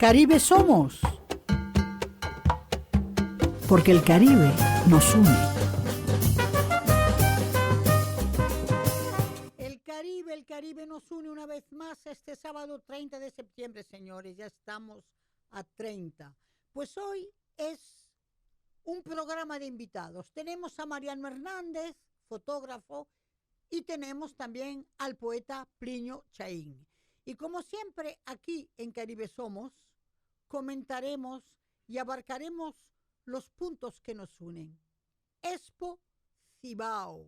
Caribe somos, porque el Caribe nos une. El Caribe nos une una vez más este sábado 30 de septiembre, señores. Ya estamos a 30. Pues hoy es un programa de invitados. Tenemos a Mariano Hernández, fotógrafo, y tenemos también al poeta Plinio Chaín. Y como siempre, aquí en Caribe Somos, comentaremos y abarcaremos los puntos que nos unen. Expo Cibao.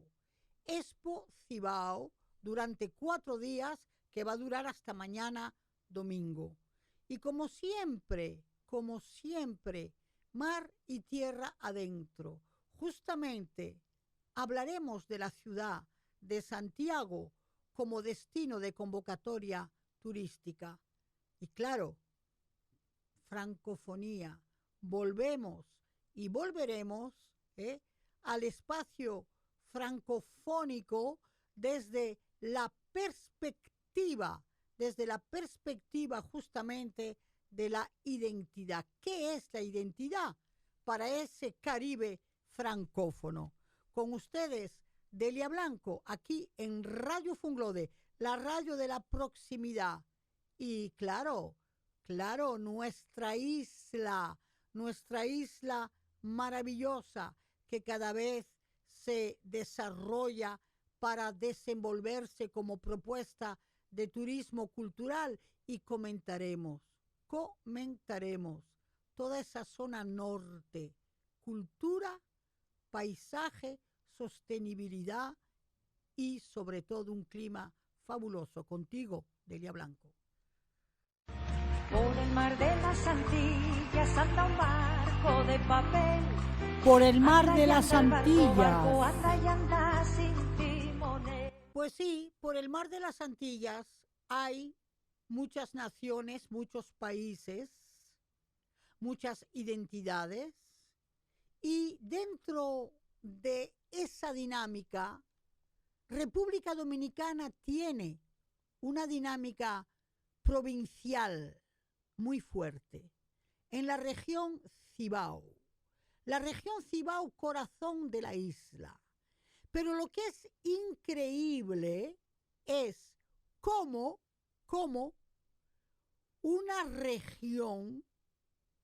Expo Cibao durante 4 días que va a durar hasta mañana domingo. Y como siempre, mar y tierra adentro. Justamente hablaremos de la ciudad de Santiago como destino de convocatoria turística. Y claro, francofonía. Volvemos y volveremos al espacio francofónico desde la perspectiva justamente de la identidad. ¿Qué es la identidad para ese Caribe francófono? Con ustedes, Delia Blanco, aquí en Radio Funglode, la radio de la proximidad. Y claro, nuestra isla maravillosa que cada vez se desarrolla para desenvolverse como propuesta de turismo cultural, y comentaremos toda esa zona norte, cultura, paisaje, sostenibilidad y sobre todo un clima fabuloso. Contigo, Delia Blanco. Por el mar de las Antillas anda un barco de papel. Por el mar de las Antillas. Anda y anda sin timonel. Pues sí, por el mar de las Antillas hay muchas naciones, muchos países, muchas identidades, y dentro de esa dinámica, República Dominicana tiene una dinámica provincial muy fuerte en la región Cibao. La región Cibao, corazón de la isla. Pero lo que es increíble es cómo una región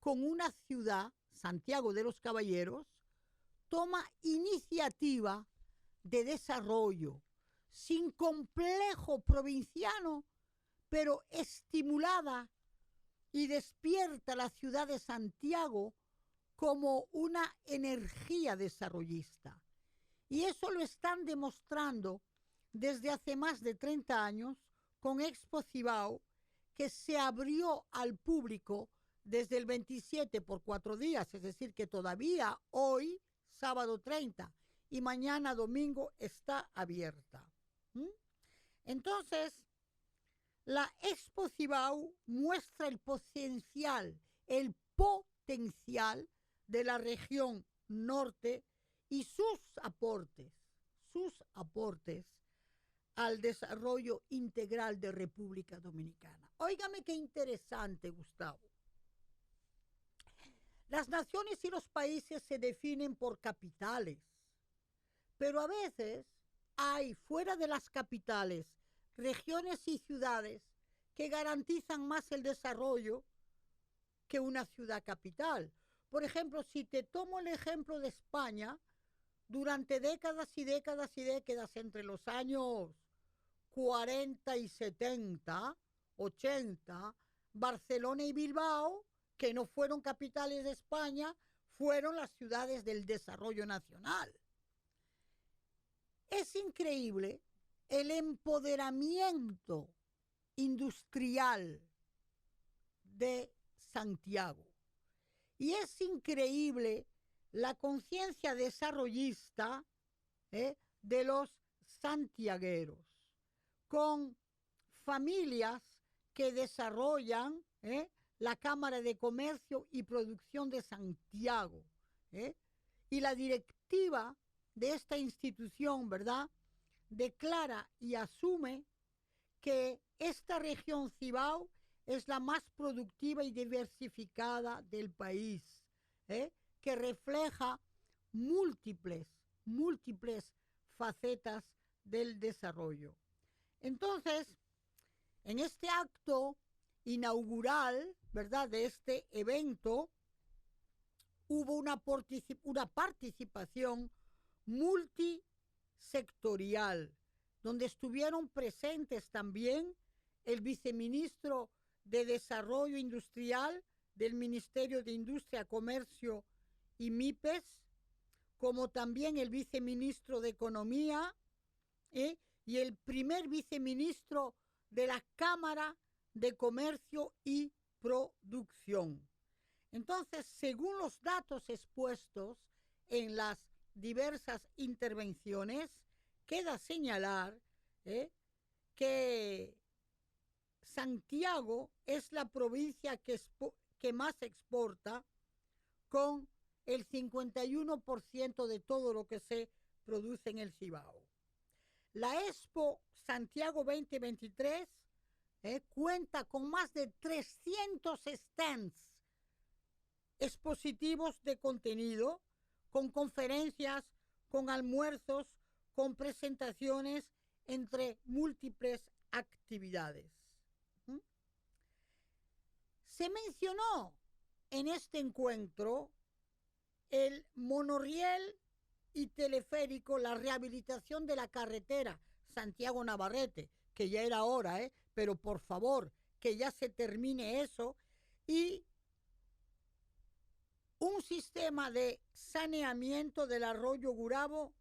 con una ciudad, Santiago de los Caballeros, toma iniciativa de desarrollo sin complejo provinciano, pero estimulada y despierta la ciudad de Santiago como una energía desarrollista. Y eso lo están demostrando desde hace más de 30 años con Expo Cibao, que se abrió al público desde el 27 por 4 días, es decir, que todavía hoy, sábado 30, y mañana domingo está abierta. Entonces, la Expo Cibao muestra el potencial de la región norte y sus aportes al desarrollo integral de República Dominicana. Óigame qué interesante, Gustavo. Las naciones y los países se definen por capitales, pero a veces hay fuera de las capitales regiones y ciudades que garantizan más el desarrollo que una ciudad capital. Por ejemplo, si te tomo el ejemplo de España, durante décadas y décadas y décadas, entre los años 40 y 70, 80, Barcelona y Bilbao, que no fueron capitales de España, fueron las ciudades del desarrollo nacional. Es increíble el empoderamiento industrial de Santiago. Y es increíble la conciencia desarrollista de los santiagueros, con familias que desarrollan la Cámara de Comercio y Producción de Santiago. Y la directiva de esta institución, ¿verdad?, declara y asume que esta región Cibao es la más productiva y diversificada del país, que refleja múltiples facetas del desarrollo. Entonces, en este acto inaugural, ¿verdad?, de este evento, hubo una participación multisectorial, donde estuvieron presentes también el viceministro de Desarrollo Industrial del Ministerio de Industria, Comercio y MIPES, como también el viceministro de Economía, y el primer viceministro de la Cámara de Comercio y Producción. Entonces, según los datos expuestos en las diversas intervenciones, queda señalar que Santiago es la provincia que más exporta, con el 51% de todo lo que se produce en el Cibao. La Expo Santiago 2023 cuenta con más de 300 stands expositivos de contenido, con conferencias, con almuerzos, con presentaciones, entre múltiples actividades. Se mencionó en este encuentro el monorriel y teleférico, la rehabilitación de la carretera Santiago-Navarrete, que ya era hora, pero por favor, que ya se termine eso, y un sistema de saneamiento del arroyo Gurabo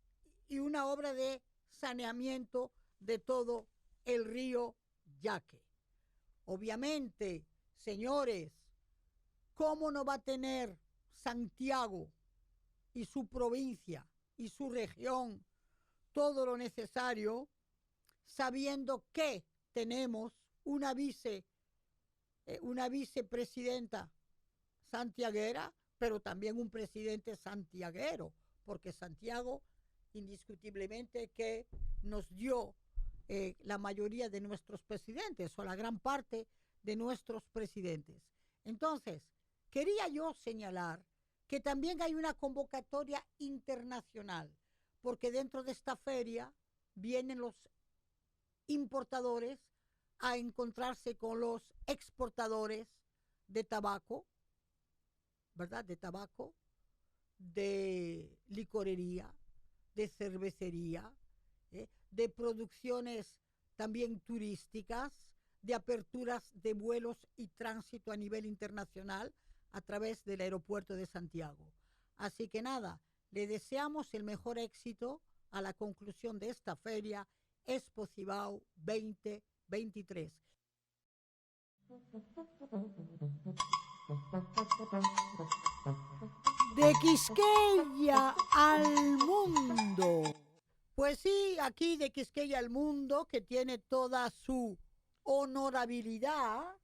y una obra de saneamiento de todo el río Yaque. Obviamente, señores, ¿cómo no va a tener Santiago y su provincia y su región todo lo necesario, sabiendo que tenemos una vicepresidenta santiaguera, pero también un presidente santiaguero, porque Santiago indiscutiblemente que nos dio la mayoría de nuestros presidentes, o la gran parte de nuestros presidentes. Entonces, quería yo señalar que también hay una convocatoria internacional, porque dentro de esta feria vienen los importadores a encontrarse con los exportadores de tabaco, ¿verdad? De tabaco, de licorería, de cervecería, de producciones también turísticas, de aperturas de vuelos y tránsito a nivel internacional a través del aeropuerto de Santiago. Así que nada, le deseamos el mejor éxito a la conclusión de esta feria Expo Cibao 2023. De Quisqueya al mundo. Pues sí, aquí de Quisqueya al mundo, que tiene toda su honorabilidad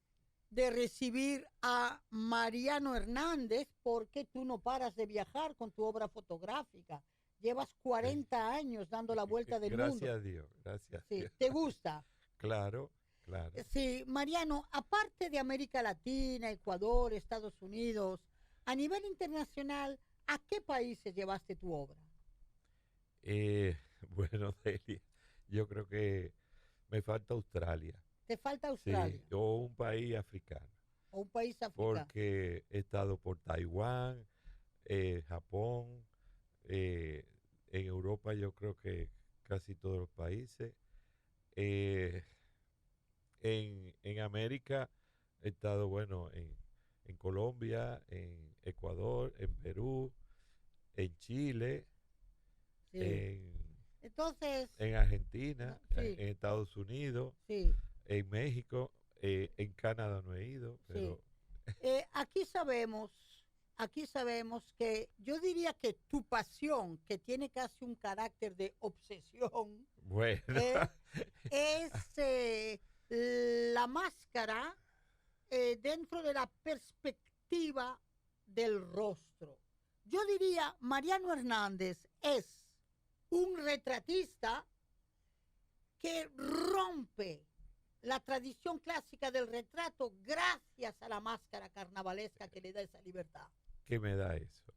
de recibir a Mariano Hernández, porque tú no paras de viajar con tu obra fotográfica. Llevas 40 años dando la vuelta del mundo. Gracias a Dios, gracias a Sí, Dios. ¿te gusta? Claro, claro. Sí, Mariano, aparte de América Latina, Ecuador, Estados Unidos, a nivel internacional, ¿a qué países llevaste tu obra? Bueno, Delia, yo creo que me falta Australia. ¿Te falta Australia? Sí, o un país africano. ¿O un país africano? Porque he estado por Taiwán, Japón, en Europa yo creo que casi todos los países. En América he estado, bueno, en Colombia, en Ecuador, en Perú, en Chile, Sí. Entonces, en Argentina, sí, en Estados Unidos, sí, en México, en Canadá no he ido, sí. pero Aquí sabemos que yo diría que tu pasión, que tiene casi un carácter de obsesión, bueno. es la máscara dentro de la perspectiva del rostro. Yo diría, Mariano Hernández es un retratista que rompe la tradición clásica del retrato gracias a la máscara carnavalesca que le da esa libertad. ¿Qué me da eso?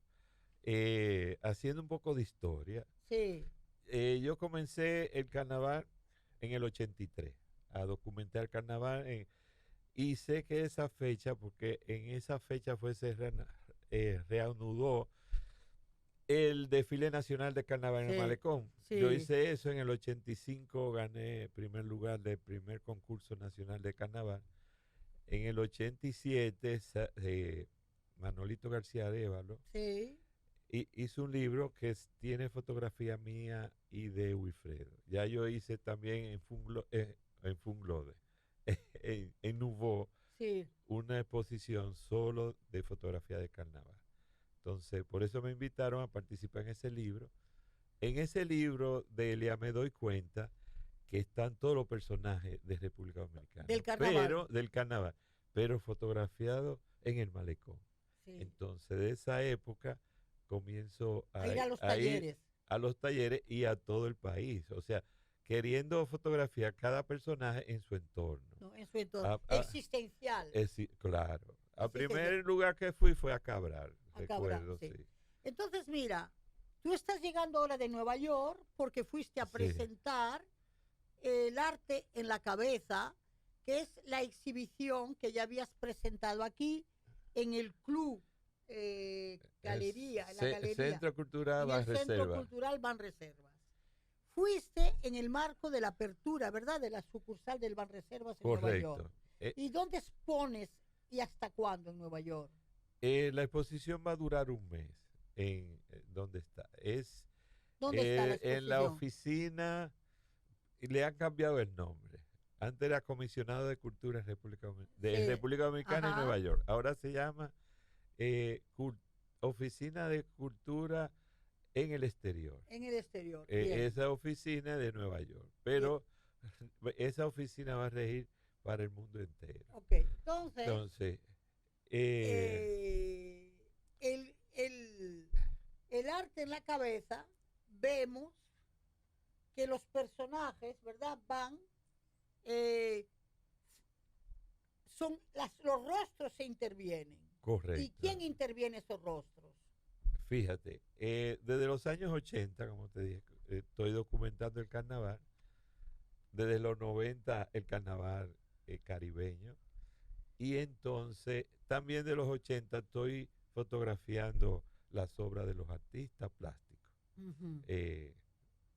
Haciendo un poco de historia, Sí, yo comencé el carnaval en el 83, a documentar carnaval, y sé que esa fecha, porque en esa fecha reanudó el desfile nacional de carnaval en el sí, Malecón. Yo sí. hice eso en el 85, gané primer lugar del primer concurso nacional de carnaval. En el 87, Manolito García Arévalo Sí, hizo un libro que tiene fotografía mía y de Wilfredo. Ya yo hice también en Funglode, en Nouveau, sí. una exposición solo de fotografía de carnaval. Entonces, por eso me invitaron a participar en ese libro. En ese libro de Elia me doy cuenta que están todos los personajes de República Dominicana, Del carnaval. pero del carnaval, pero fotografiados en el malecón. Sí. Entonces, de esa época comienzo A ir a los a ir talleres. a los talleres y a todo el país. O sea, queriendo fotografiar cada personaje en su entorno. ¿No? En su entorno. A- a- Existencial. Claro. Al Existencial. primer lugar que fui fue a Cabral, A Cabral, recuerdo, sí. sí. Entonces, mira, tú estás llegando ahora de Nueva York porque fuiste a Sí. presentar el arte en la cabeza, que es la exhibición que ya habías presentado aquí en el Club Galería, en la galería, Centro Cultural en el Centro Banreserva. Cultural Banreservas. Fuiste en el marco de la apertura, ¿verdad? De la sucursal del Banreservas en Nueva York. Correcto. Eh, ¿Y dónde expones y hasta cuándo en Nueva York? la exposición va a durar un mes. ¿Dónde está? ¿Dónde está la exposición? En la oficina, y le han cambiado el nombre. Antes era Comisionado de Cultura en Sí. República Dominicana y Ajá. Nueva York. Ahora se llama Oficina de Cultura en el Exterior. En el exterior. Bien. Esa oficina de Nueva York. Pero esa oficina va a regir para el mundo entero. Ok, entonces, Entonces, el arte en la cabeza, vemos que los personajes, ¿verdad? Van, los rostros se intervienen. correcto. ¿Y quién interviene esos rostros? Fíjate, desde los años 80, como te dije, estoy documentando el carnaval. Desde los 90, el carnaval caribeño. Y entonces, también de los 80, estoy fotografiando las obras de los artistas plásticos. Ujú.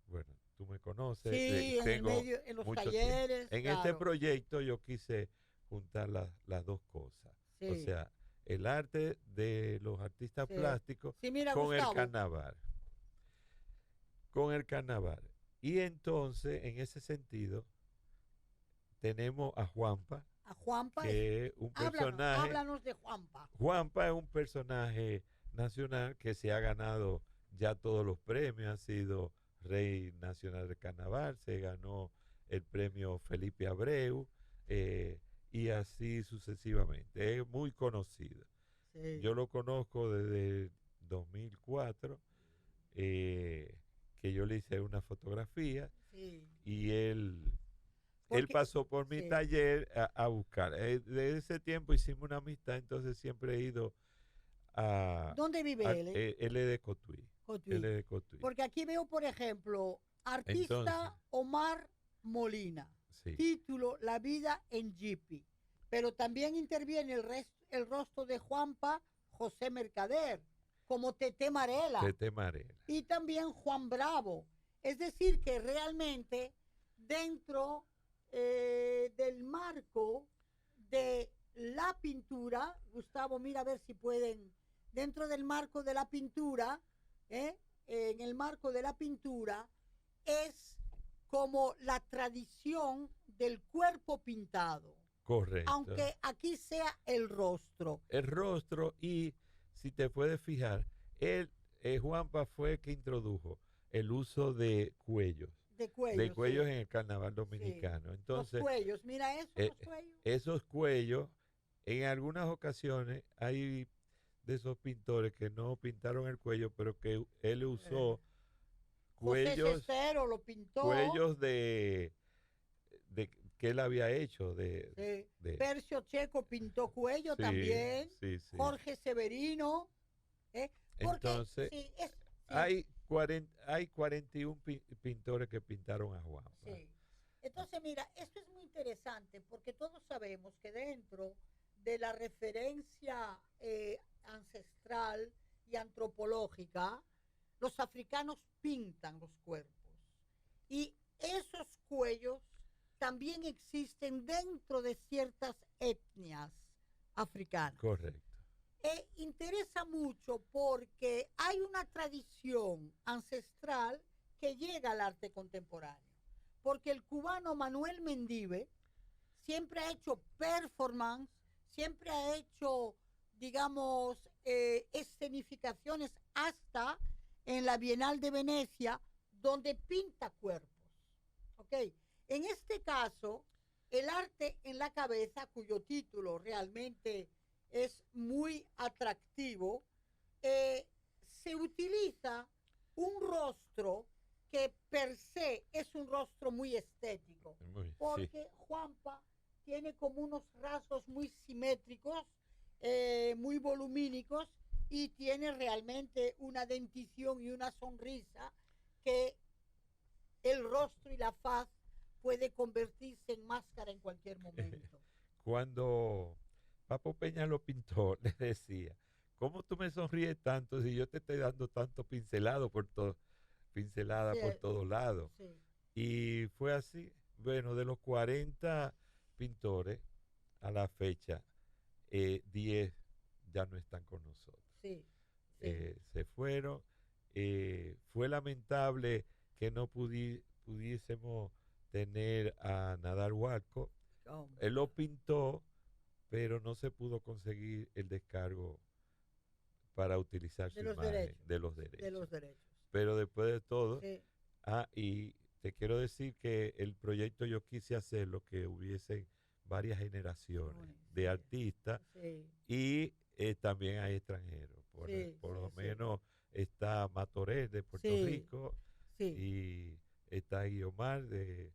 Bueno, tú me conoces. Sí, en el tengo medio, en los mucho talleres. tiempo. En este claro. proyecto yo quise juntar las dos cosas. Sí. O sea, el arte de los artistas Sí. plásticos Sí, mira, con Gustavo. el carnaval. Con el carnaval. Y entonces, en ese sentido, tenemos a Juanpa, A Juanpa. que es un personaje. Háblanos de Juanpa. Juanpa es un personaje nacional que se ha ganado ya todos los premios, ha sido Rey Nacional del Carnaval, se ganó el premio Felipe Abreu, y así sucesivamente. Es muy conocido. Sí. Yo lo conozco desde 2004, que yo le hice una fotografía Sí. y él Porque- pasó por mi sí. taller a buscar. Desde ese tiempo hicimos una amistad, entonces siempre he ido a... ¿Dónde vive él? Él es de Cotuí. Cotuí. Él es de Cotuí. Porque aquí veo, por ejemplo, artista Entonces. Omar Molina. Sí, Título, La vida en Jeepy. Pero también interviene el rostro de Juanpa José Mercader, como Tete Marela. Tete Marela. Y también Juan Bravo. Es decir, que realmente dentro del marco de la pintura, Gustavo, mira a ver si pueden, dentro del marco de la pintura, en el marco de la pintura, es como la tradición del cuerpo pintado, Correcto. aunque aquí sea el rostro. El rostro, y si te puedes fijar, Juanpa fue el que introdujo el uso de cuellos. De cuellos. De cuellos sí. en el carnaval dominicano. Los Entonces, cuellos, mira eso, los cuellos. esos cuellos, en algunas ocasiones hay de esos pintores que no pintaron el cuello, pero que él usó José cuellos, Cestero lo pintó. cuellos que él había hecho Sí. Percio Checo pintó cuello sí, también. sí, sí. Jorge Severino. Porque, Entonces, sí, sí. hay 41 pintores que pintaron a Juanpa. Sí. Entonces, mira, esto es muy interesante porque todos sabemos que dentro de la referencia ancestral y antropológica, los africanos pintan los cuerpos. Y esos cuellos también existen dentro de ciertas etnias africanas. Correcto. Interesa mucho porque hay una tradición ancestral que llega al arte contemporáneo. Porque el cubano Manuel Mendive siempre ha hecho performance, siempre ha hecho, digamos, escenificaciones hasta en la Bienal de Venecia, donde pinta cuerpos. ¿Ok? En este caso, el arte en la cabeza, cuyo título realmente es muy atractivo, se utiliza un rostro que per se es un rostro muy estético, porque sí. Juanpa tiene como unos rasgos muy simétricos, muy volumínicos, y tiene realmente una dentición y una sonrisa que el rostro y la faz puede convertirse en máscara en cualquier momento. Cuando Papo Peña lo pintó, le decía, ¿cómo tú me sonríes tanto si yo te estoy dando tanto pincelada por todos lados? Sí. Y fue así. Bueno, de los 40 pintores a la fecha, 10 ya no están con nosotros. Sí. Se fueron. Fue lamentable que no pudiésemos tener a Nadal Huarco. Él lo pintó, pero no se pudo conseguir el descargo para utilizar su imagen de los derechos. Pero después de todo, sí. Y te quiero decir que el proyecto yo quise hacerlo que hubiesen varias generaciones de artistas y también hay extranjeros. Por lo menos está Matorel de Puerto Rico y está Guiomar de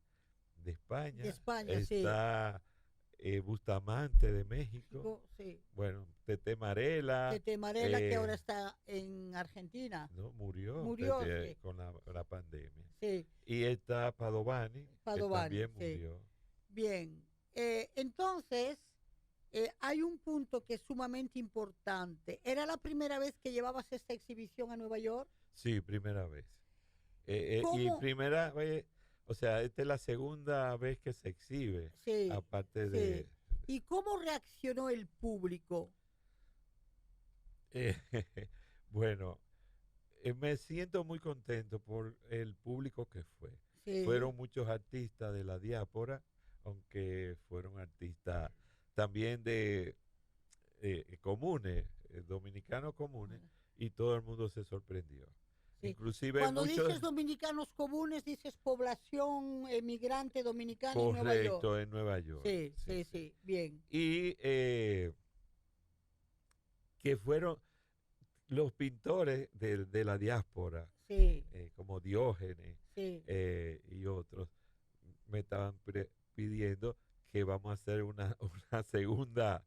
España. Está Bustamante de México. Bueno, Tete Marela. Que ahora está en Argentina. No, murió con la pandemia. Sí. Y está Padovani, que también murió. Bien, entonces hay un punto que es sumamente importante. ¿Era la primera vez que llevabas esta exhibición a Nueva York? Sí, primera vez. Y primera vez, o sea, esta es la segunda vez que se exhibe, aparte de... ¿Y cómo reaccionó el público? Bueno, me siento muy contento por el público que fue. Sí. Fueron muchos artistas de la diáspora, aunque fueron artistas también de comunes, dominicanos comunes, y todo el mundo se sorprendió. Sí. Inclusive cuando dices dominicanos comunes, dices población emigrante dominicana en Nueva York. Correcto, en Nueva York. Sí, bien. Y que fueron los pintores de la diáspora, como Diógenes y otros, me estaban pidiendo que vamos a hacer una segunda...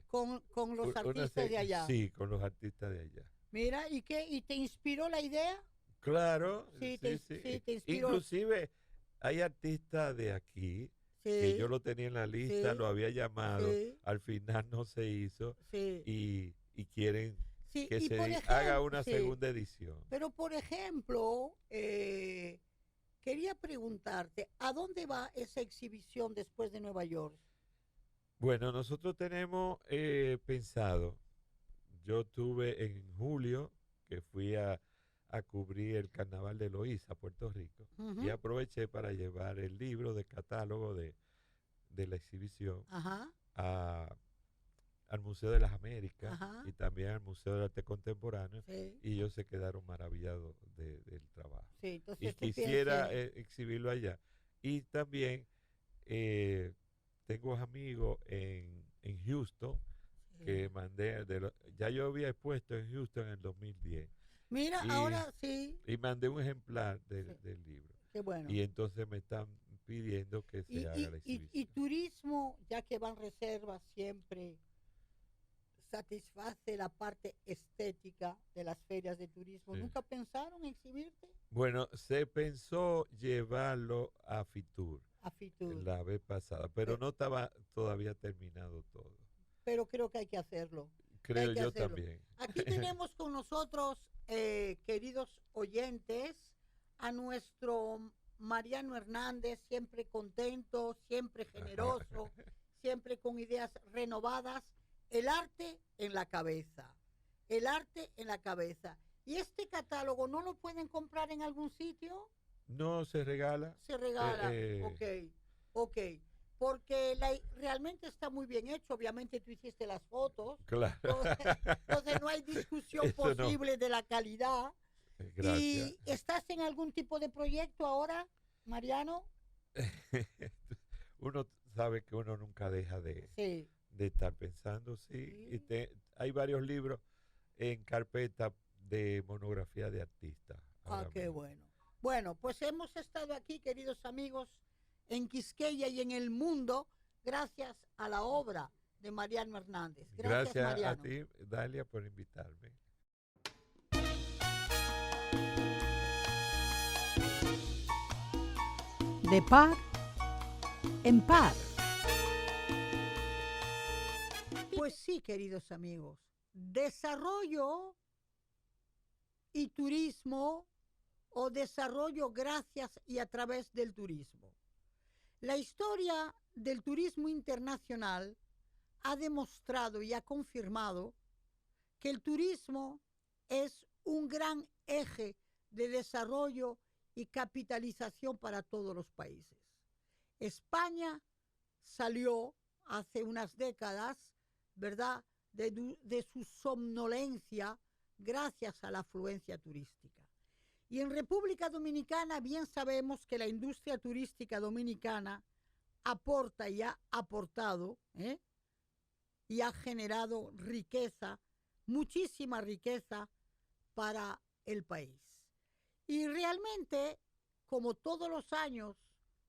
con los artistas de allá. Sí, con los artistas de allá. Mira, ¿y qué? ¿Y te inspiró la idea? Claro, sí, te inspiró. Inclusive hay artistas de aquí que yo lo tenía en la lista, lo había llamado, al final no se hizo y quieren que se haga una segunda edición. Pero por ejemplo, quería preguntarte, ¿a dónde va esa exhibición después de Nueva York? Bueno, nosotros tenemos pensado, yo tuve en julio que fui a cubrir el Carnaval de Loíza, Puerto Rico, y aproveché para llevar el libro de catálogo de la exhibición al Museo de las Américas y también al Museo de Arte Contemporáneo, y ellos se quedaron maravillados del trabajo. Y quisiera exhibirlo allá. Y también tengo amigos en Houston que mandé, ya yo había expuesto en Houston en el 2010. Mira, ahora sí. Y mandé un ejemplar del libro. Qué bueno. Y entonces me están pidiendo que se haga la y exhibición. turismo, ya que van reservas, siempre satisface la parte estética de las ferias de turismo. Sí. ¿Nunca pensaron en exhibirte Bueno, se pensó llevarlo a Fitur a Fitur? la vez pasada, pero Pe- no estaba todavía terminado todo. Pero creo que hay que hacerlo. Creo Que yo hacerlo. también. Aquí tenemos con nosotros, queridos oyentes, a nuestro Mariano Hernández, siempre contento, siempre generoso, siempre con ideas renovadas. El arte en la cabeza. El arte en la cabeza. ¿Y este catálogo no lo pueden comprar en algún sitio? No se regala. Se regala. Ok. Porque realmente está muy bien hecho. Obviamente tú hiciste las fotos. Claro. Entonces no hay discusión Eso no. posible de la calidad. Gracias. ¿Y estás en algún tipo de proyecto ahora, Mariano? Uno sabe que uno nunca deja Sí. de estar pensando, sí. Y hay varios libros en carpeta de monografía de artistas. ahora Qué mismo. bueno. Bueno, pues hemos estado aquí, queridos amigos, en Quisqueya y en el mundo, gracias a la obra de Mariano Hernández. Gracias, Gracias Mariano. a ti, Dalia, por invitarme. De par en par. Pues sí, queridos amigos, desarrollo y turismo o desarrollo gracias y a través del turismo. La historia del turismo internacional ha demostrado y ha confirmado que el turismo es un gran eje de desarrollo y capitalización para todos los países. España salió hace unas décadas, ¿verdad?, de su somnolencia gracias a la afluencia turística. Y en República Dominicana bien sabemos que la industria turística dominicana aporta y ha aportado y ha generado riqueza, muchísima riqueza para el país. Y realmente, como todos los años,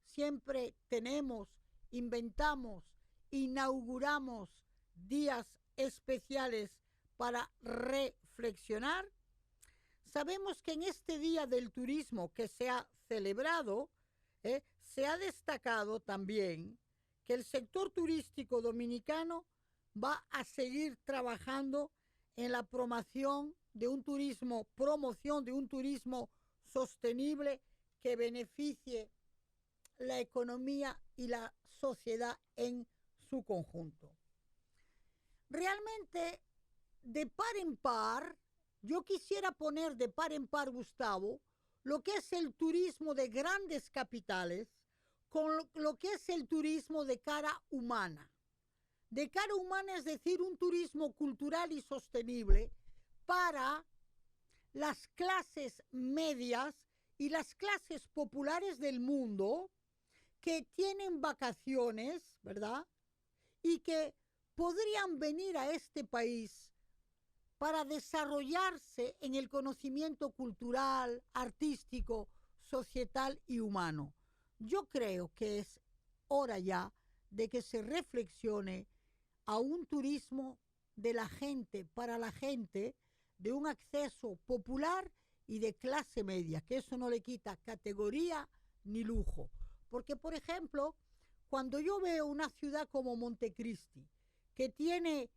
siempre inventamos, inauguramos días especiales para reflexionar. Sabemos que en este Día del Turismo que se ha celebrado, se ha destacado también que el sector turístico dominicano va a seguir trabajando en la promoción de un turismo sostenible que beneficie la economía y la sociedad en su conjunto. Realmente, de par en par, yo quisiera poner de par en par, Gustavo, lo que es el turismo de grandes capitales con lo que es el turismo de cara humana. De cara humana, es decir, un turismo cultural y sostenible para las clases medias y las clases populares del mundo que tienen vacaciones, ¿verdad?, y que podrían venir a este país para desarrollarse en el conocimiento cultural, artístico, societal y humano. Yo creo que es hora ya de que se reflexione a un turismo de la gente, para la gente, de un acceso popular y de clase media, que eso no le quita categoría ni lujo. Porque, por ejemplo, cuando yo veo una ciudad como Montecristi, que tiene,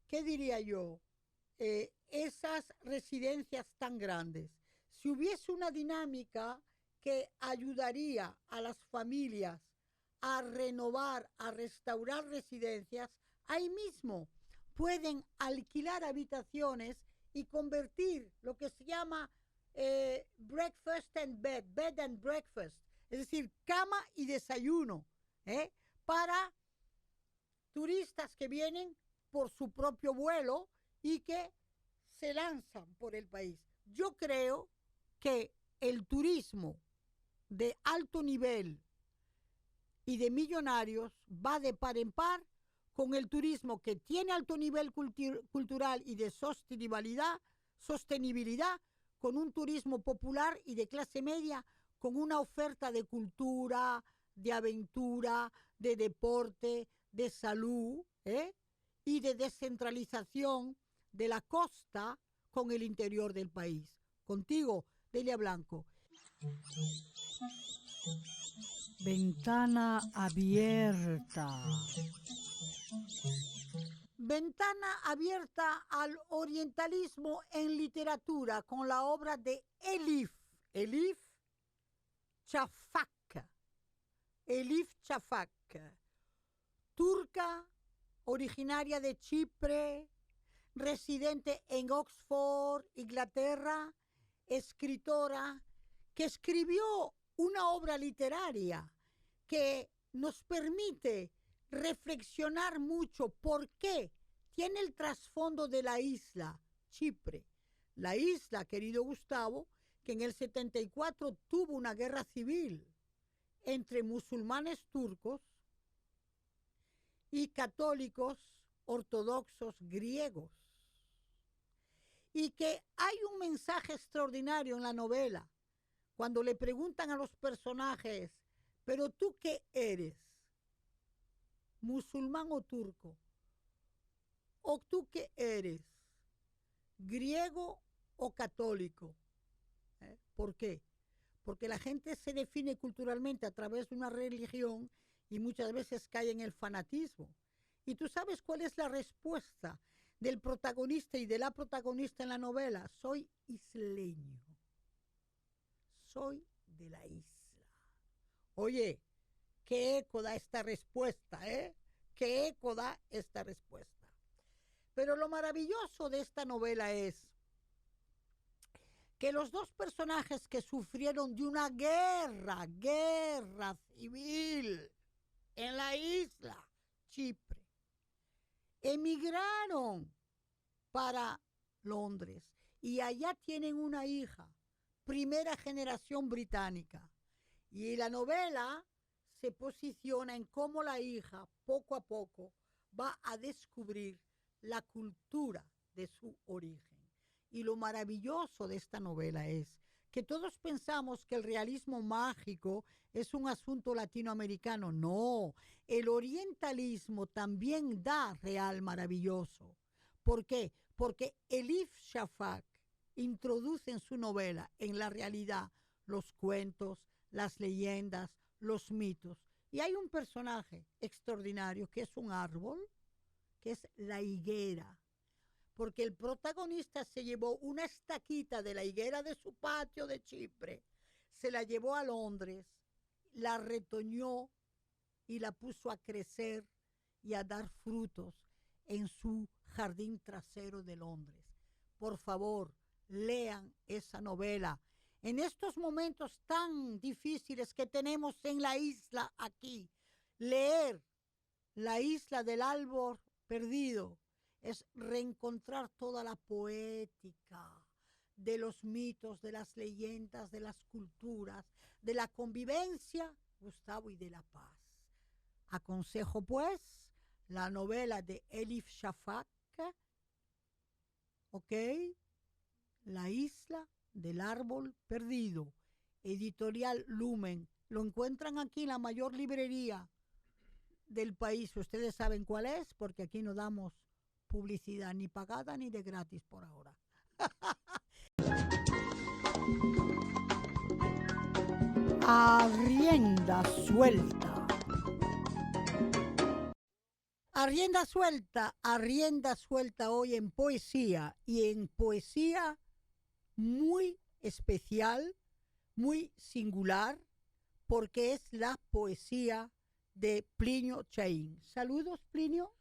¿qué diría yo?, esas residencias tan grandes, si hubiese una dinámica que ayudaría a las familias a renovar, a restaurar residencias, ahí mismo pueden alquilar habitaciones y convertir lo que se llama breakfast and bed and breakfast, es decir, cama y desayuno, para turistas que vienen por su propio vuelo y que se lanzan por el país. Yo creo que el turismo de alto nivel y de millonarios va de par en par con el turismo que tiene alto nivel cultural y de sostenibilidad, con un turismo popular y de clase media, con una oferta de cultura, de aventura, de deporte, de salud, y de descentralización de la costa con el interior del país. Contigo, Delia Blanco. Ventana abierta. Ventana abierta al orientalismo en literatura con la obra de Elif Shafak. Elif Shafak, turca, originaria de Chipre, residente en Oxford, Inglaterra, escritora, que escribió una obra literaria que nos permite reflexionar mucho por qué tiene el trasfondo de la isla, Chipre. La isla, querido Gustavo, que en el 74 tuvo una guerra civil entre musulmanes turcos y católicos ortodoxos griegos. Y que hay un mensaje extraordinario en la novela, cuando le preguntan a los personajes, ¿pero tú qué eres? ¿Musulmán o turco? ¿O tú qué eres? ¿Griego o católico? ¿Por qué? Porque la gente se define culturalmente a través de una religión y muchas veces cae en el fanatismo. ¿Y tú sabes cuál es la respuesta del protagonista y de la protagonista en la novela? Soy isleño. Soy de la isla. Oye, ¿qué eco da esta respuesta, ¿Qué eco da esta respuesta? Pero lo maravilloso de esta novela es que los dos personajes que sufrieron de una guerra civil en la isla Chipre, emigraron para Londres y allá tienen una hija, primera generación británica. Y la novela se posiciona en cómo la hija poco a poco va a descubrir la cultura de su origen. Y lo maravilloso de esta novela es que todos pensamos que el realismo mágico es un asunto latinoamericano. No, el orientalismo también da real maravilloso. ¿Por qué? Porque Elif Shafak introduce en su novela, en la realidad, los cuentos, las leyendas, los mitos. Y hay un personaje extraordinario que es un árbol, que es la higuera. Porque el protagonista se llevó una estaquita de la higuera de su patio de Chipre, se la llevó a Londres, la retoñó y la puso a crecer y a dar frutos en su jardín trasero de Londres. Por favor, lean esa novela. En estos momentos tan difíciles que tenemos en la isla aquí, leer La isla del árbol perdido es reencontrar toda la poética de los mitos, de las leyendas, de las culturas, de la convivencia, Gustavo, y de la paz. Aconsejo, pues, la novela de Elif Shafak, ¿ok? La isla del árbol perdido, editorial Lumen. Lo encuentran aquí en la mayor librería del país. Ustedes saben cuál es, porque aquí no damos publicidad ni pagada ni de gratis por ahora. A rienda suelta. A rienda suelta hoy en poesía, y en poesía muy especial, muy singular, porque es la poesía de Plinio Chaín. Saludos, Plinio.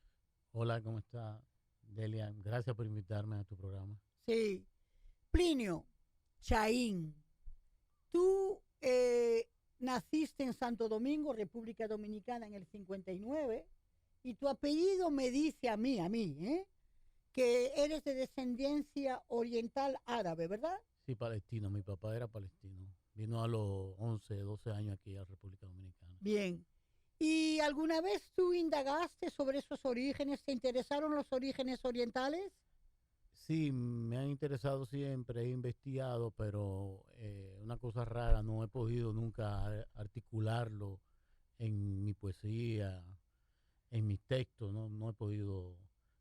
Hola, ¿cómo está, Delia? Gracias por invitarme a tu programa. Sí. Plinio Chaín, tú naciste en Santo Domingo, República Dominicana, en el 59, y tu apellido me dice a mí, que eres de descendencia oriental árabe, ¿verdad? Sí, palestino. Mi papá era palestino. Vino a los 11, 12 años aquí a República Dominicana. Bien. ¿Y alguna vez tú indagaste sobre esos orígenes? ¿Te interesaron los orígenes orientales? Sí, me han interesado siempre, he investigado, pero una cosa rara, no he podido nunca articularlo en mi poesía, en mis textos, no he podido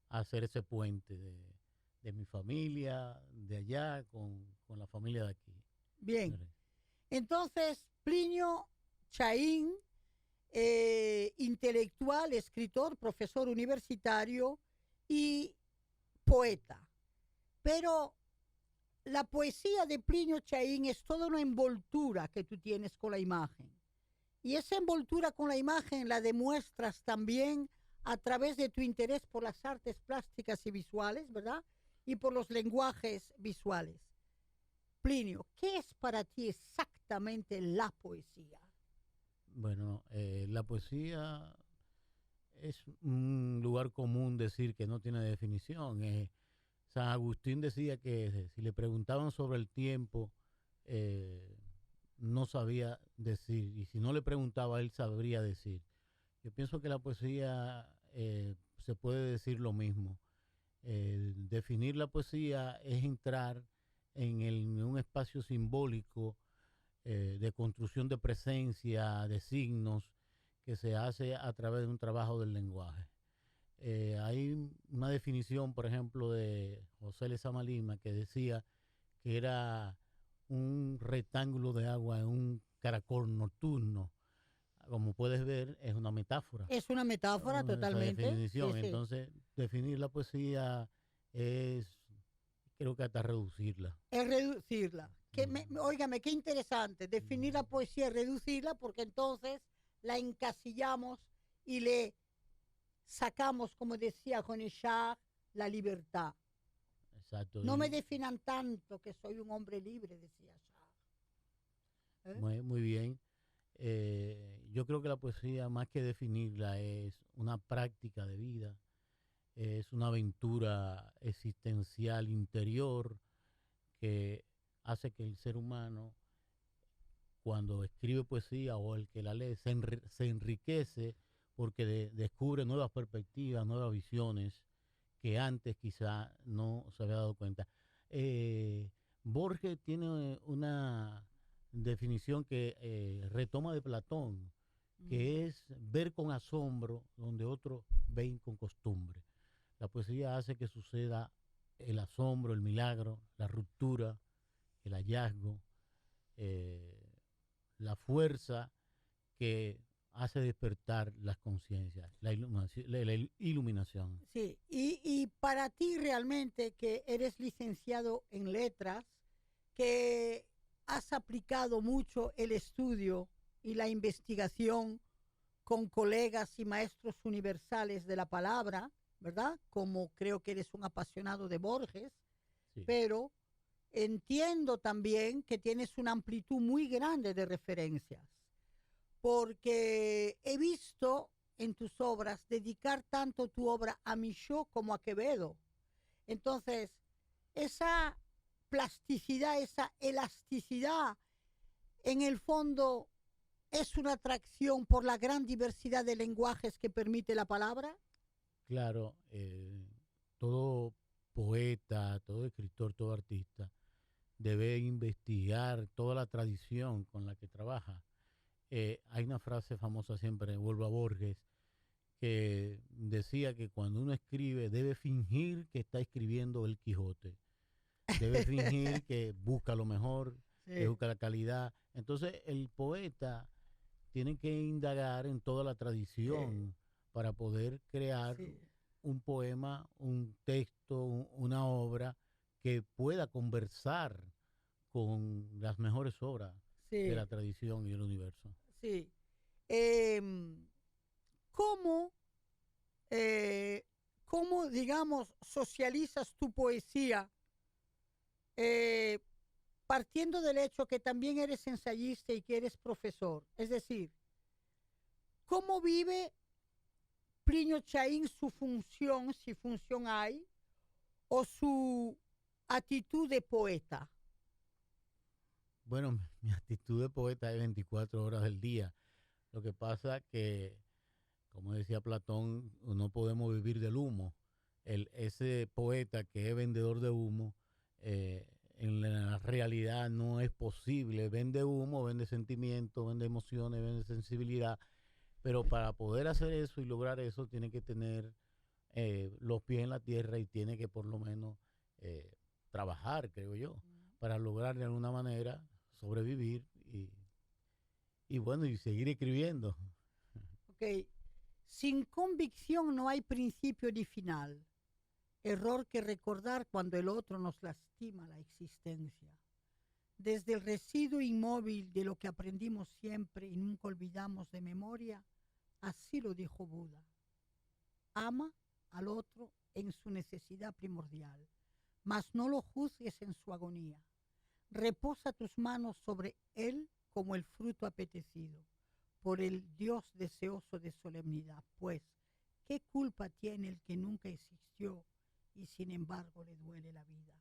hacer ese puente de mi familia de allá con la familia de aquí. Bien. Entonces, Plinio Chaín, intelectual, escritor, profesor universitario y poeta. Pero la poesía de Plinio Chaín es toda una envoltura que tú tienes con la imagen. Y esa envoltura con la imagen la demuestras también a través de tu interés por las artes plásticas y visuales, ¿verdad? Y por los lenguajes visuales. Plinio, ¿qué es para ti exactamente la poesía? Bueno, la poesía es un lugar común decir que no tiene definición. San Agustín decía que si le preguntaban sobre el tiempo, no sabía decir, y si no le preguntaba, él sabría decir. Yo pienso que la poesía se puede decir lo mismo. Definir la poesía es entrar en un espacio simbólico de construcción de presencia, de signos, que se hace a través de un trabajo del lenguaje. Hay una definición, por ejemplo, de José Lezama Lima, que decía que era un rectángulo de agua en un caracol nocturno. Como puedes ver, es una metáfora. Es una metáfora totalmente. Esa definición. Sí, sí. Entonces, definir la poesía es, creo que hasta reducirla. Es reducirla. Óigame, qué interesante. Definir la poesía es reducirla, porque entonces la encasillamos y le sacamos, como decía Conechar, la libertad. Exacto. No me definan tanto que soy un hombre libre, decía Charles. Muy bien. Yo creo que la poesía, más que definirla, es una práctica de vida, es una aventura existencial interior que hace que el ser humano, cuando escribe poesía o el que la lee, se enriquece porque descubre nuevas perspectivas, nuevas visiones que antes quizá no se había dado cuenta. Borges tiene una definición que retoma de Platón, que es ver con asombro donde otros ven con costumbre. La poesía hace que suceda el asombro, el milagro, la ruptura, el hallazgo, la fuerza que hace despertar las conciencias, la iluminación. Sí, y para ti realmente, que eres licenciado en letras, que has aplicado mucho el estudio y la investigación con colegas y maestros universales de la palabra, ¿verdad? Como creo que eres un apasionado de Borges, sí. Pero entiendo también que tienes una amplitud muy grande de referencias, porque he visto en tus obras dedicar tanto tu obra a Michaud como a Quevedo. Entonces, esa plasticidad, esa elasticidad, en el fondo, ¿es una atracción por la gran diversidad de lenguajes que permite la palabra? Claro, todo poeta, todo escritor, todo artista debe investigar toda la tradición con la que trabaja. Hay una frase famosa siempre, vuelvo a Borges, que decía que cuando uno escribe debe fingir que está escribiendo el Quijote. Debe fingir que busca lo mejor, sí, que busca la calidad. Entonces el poeta tiene que indagar en toda la tradición, sí, para poder crear, sí, un poema, un texto, una obra que pueda conversar con las mejores obras, sí, de la tradición y el universo. Sí. ¿Cómo, digamos, socializas tu poesía? Partiendo del hecho que también eres ensayista y que eres profesor. Es decir, ¿cómo vive Plinio Chaín su función, si función hay, o su actitud de poeta? Bueno, mi actitud de poeta es 24 horas del día. Lo que pasa que, como decía Platón, no podemos vivir del humo. Ese poeta que es vendedor de humo, en la realidad no es posible. Vende humo, vende sentimiento, vende emociones, vende sensibilidad, Pero para poder hacer eso y lograr eso, tiene que tener los pies en la tierra y tiene que por lo menos trabajar, creo yo, para lograr de alguna manera sobrevivir y bueno, y seguir escribiendo. Ok. Sin convicción no hay principio ni final. Error que recordar cuando el otro nos lastima la existencia. Desde el residuo inmóvil de lo que aprendimos siempre y nunca olvidamos de memoria, así lo dijo Buda. Ama al otro en su necesidad primordial, mas no lo juzgues en su agonía. Reposa tus manos sobre él como el fruto apetecido, por el Dios deseoso de solemnidad, pues, ¿qué culpa tiene el que nunca existió y sin embargo le duele la vida?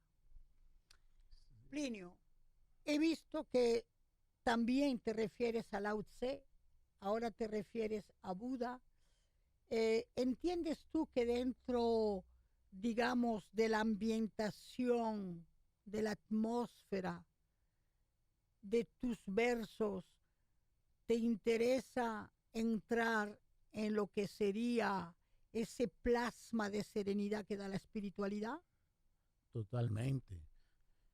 Plinio, he visto que también te refieres a Lao Tse, ahora te refieres a Buda. ¿Entiendes tú que dentro, digamos, de la ambientación, de la atmósfera, de tus versos, te interesa entrar en lo que sería ese plasma de serenidad que da la espiritualidad? Totalmente.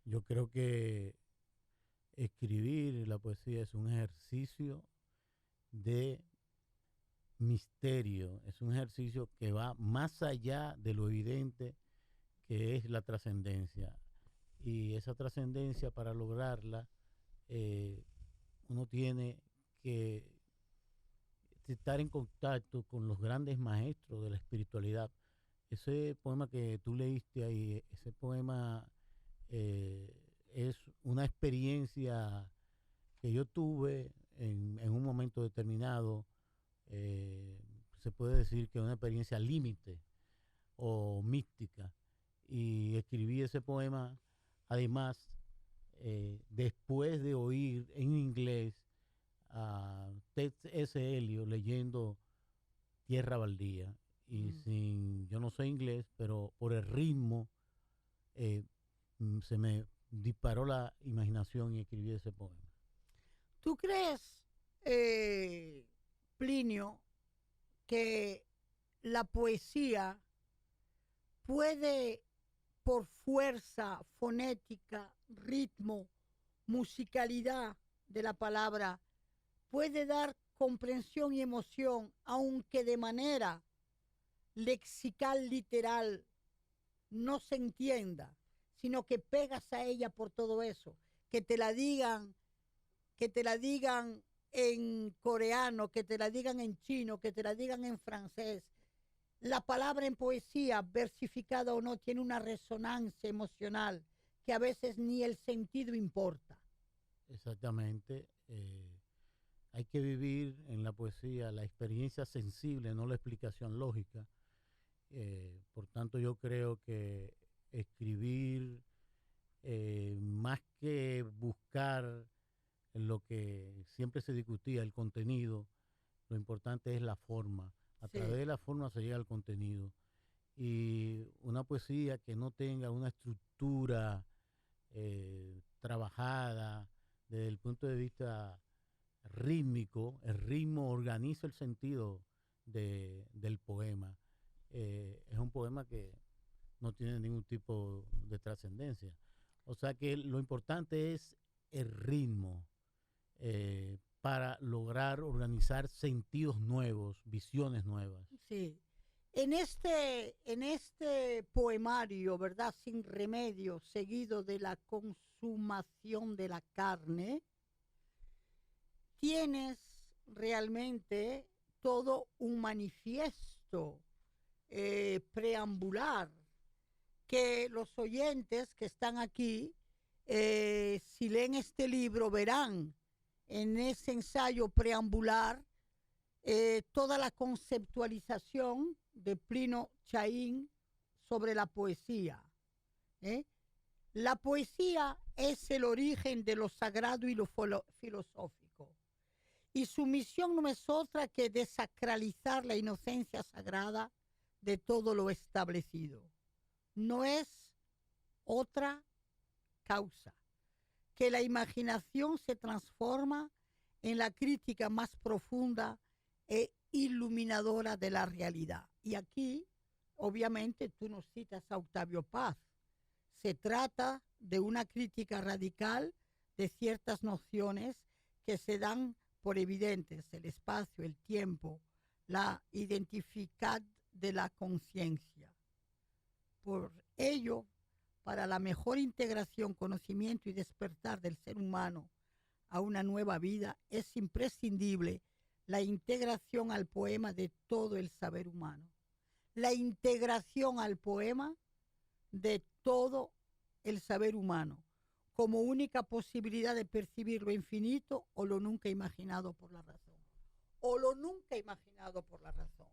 Yo creo que escribir la poesía es un ejercicio de misterio, es un ejercicio que va más allá de lo evidente que es la trascendencia. Y esa trascendencia, para lograrla, uno tiene que estar en contacto con los grandes maestros de la espiritualidad. Ese poema que tú leíste ahí, ese poema es una experiencia que yo tuve en un momento determinado. Se puede decir que una experiencia límite o mística. Y escribí ese poema, además, después de oír en inglés a Ted S. Elliot leyendo Tierra Baldía. Y yo no sé inglés, pero por el ritmo se me disparó la imaginación y escribí ese poema. ¿Tú crees, Plinio, que la poesía puede, por fuerza fonética, ritmo, musicalidad de la palabra, puede dar comprensión y emoción, aunque de manera lexical, literal, no se entienda, sino que pegas a ella por todo eso, que te la digan en coreano, que te la digan en chino, que te la digan en francés? La palabra en poesía, versificada o no, tiene una resonancia emocional que a veces ni el sentido importa. Exactamente. Hay que vivir en la poesía la experiencia sensible, no la explicación lógica. Por tanto, yo creo que escribir, más que buscar lo que siempre se discutía, el contenido, lo importante es la forma. A través de la forma se llega al contenido. Y una poesía que no tenga una estructura trabajada desde el punto de vista rítmico, el ritmo organiza el sentido del poema. Es un poema que no tiene ningún tipo de trascendencia. O sea que lo importante es el ritmo para lograr organizar sentidos nuevos, visiones nuevas. Sí. En este poemario, ¿verdad? Sin remedio, seguido de la consumación de la carne, tienes realmente todo un manifiesto preambular que los oyentes que están aquí, si leen este libro, verán en ese ensayo preambular toda la conceptualización de Plinio Chaín sobre la poesía. La poesía es el origen de lo sagrado y lo filosófico. Y su misión no es otra que desacralizar la inocencia sagrada de todo lo establecido. No es otra causa que la imaginación se transforma en la crítica más profunda e iluminadora de la realidad. Y aquí, obviamente, tú nos citas a Octavio Paz. Se trata de una crítica radical de ciertas nociones que se dan por evidentes: el espacio, el tiempo, la identidad de la conciencia. Por ello, para la mejor integración, conocimiento y despertar del ser humano a una nueva vida, es imprescindible la integración al poema de todo el saber humano. La integración al poema de todo el saber humano, como única posibilidad de percibir lo infinito o lo nunca imaginado por la razón. O lo nunca imaginado por la razón.